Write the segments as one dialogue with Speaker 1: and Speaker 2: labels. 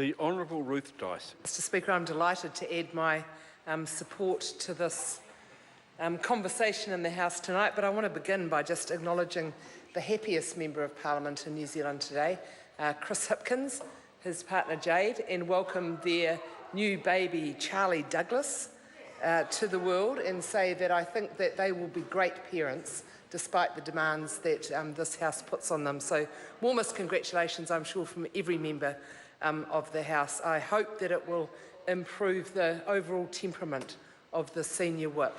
Speaker 1: The Honourable Ruth Dice.
Speaker 2: Mr Speaker, I'm delighted to add my support to this conversation in the House tonight, but I want to begin by just acknowledging the happiest Member of Parliament in New Zealand today, Chris Hipkins, his partner Jade, and welcome their new baby Charlie Douglas to the world, and say that I think that they will be great parents despite the demands that this House puts on them. So warmest congratulations, I'm sure, from every member of the House. I hope that it will improve the overall temperament of the senior whip.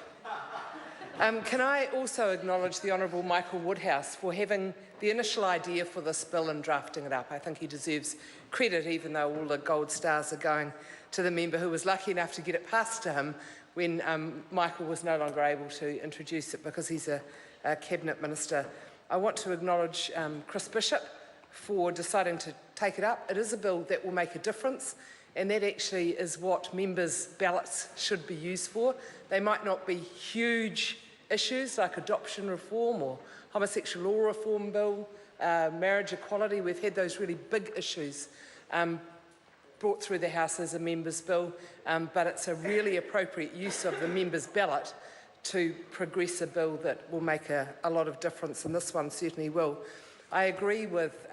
Speaker 2: Can I also acknowledge the Honourable Michael Woodhouse for having the initial idea for this bill and drafting it up. I think he deserves credit, even though all the gold stars are going to the member who was lucky enough to get it passed to him when Michael was no longer able to introduce it because he's a Cabinet Minister. I want to acknowledge Chris Bishop for deciding to take it up. It is a bill that will make a difference, and that actually is what members' ballots should be used for. They might not be huge issues like adoption reform or homosexual law reform bill, marriage equality. We've had those really big issues brought through the House as a member's bill, but it's a really appropriate use of the member's ballot to progress a bill that will make a lot of difference, and this one certainly will. I agree with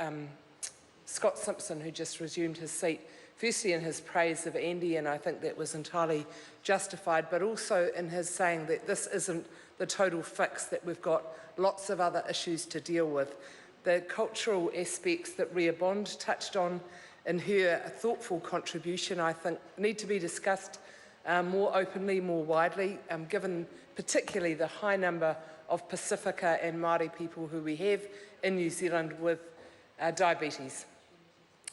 Speaker 2: Scott Simpson, who just resumed his seat, firstly in his praise of Andy, and I think that was entirely justified, but also in his saying that this isn't the total fix, that we've got lots of other issues to deal with. The cultural aspects that Ria Bond touched on in her thoughtful contribution, I think, need to be discussed more openly, more widely, given particularly the high number of Pacifica and Māori people who we have in New Zealand with diabetes.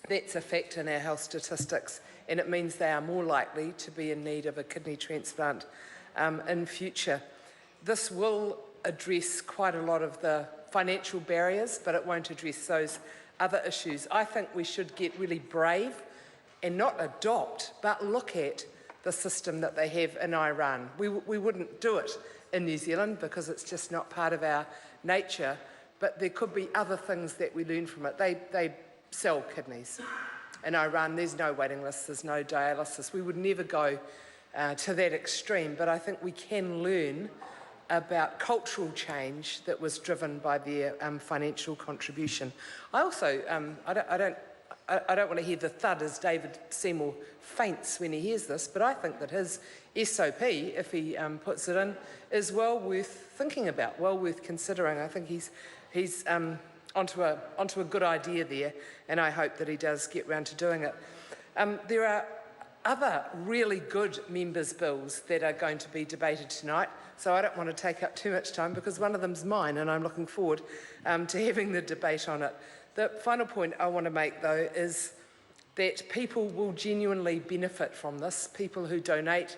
Speaker 2: That's a fact in our health statistics, and it means they are more likely to be in need of a kidney transplant in future. This will address quite a lot of the financial barriers, but it won't address those other issues. I think we should get really brave and not adopt, but look at the system that they have in Iran. We wouldn't do it in New Zealand because it's just not part of our nature, but there could be other things that we learn from it. They sell kidneys. In Iran, there's no waiting list, there's no dialysis. We would never go to that extreme, but I think we can learn about cultural change that was driven by their financial contribution. I also, I don't want to hear the thud as David Seymour faints when he hears this, but I think that his SOP, if he puts it in, is well worth thinking about, well worth considering. I think he's onto a good idea there, and I hope that he does get round to doing it. There are other really good members' bills that are going to be debated tonight, so I don't want to take up too much time because one of them's mine, and I'm looking forward to having the debate on it. The final point I want to make, though, is that people will genuinely benefit from this, people who donate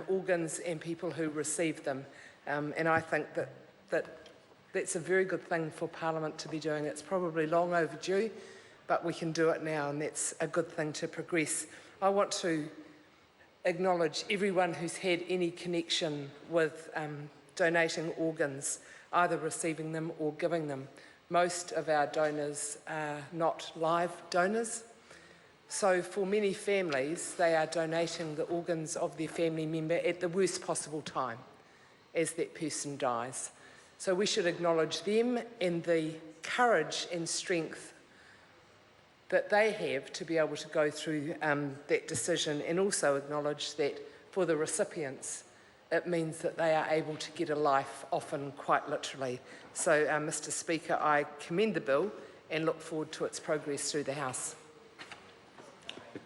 Speaker 2: organs and people who receive them. And I think that's a very good thing for Parliament to be doing. It's probably long overdue, but we can do it now, and that's a good thing to progress. I want to acknowledge everyone who's had any connection with donating organs, either receiving them or giving them. Most of our donors are not live donors. So for many families, they are donating the organs of their family member at the worst possible time as that person dies. So we should acknowledge them and the courage and strength that they have to be able to go through that decision, and also acknowledge that for the recipients, it means that they are able to get a life, often quite literally. So, Mr Speaker, I commend the bill and look forward to its progress through the House.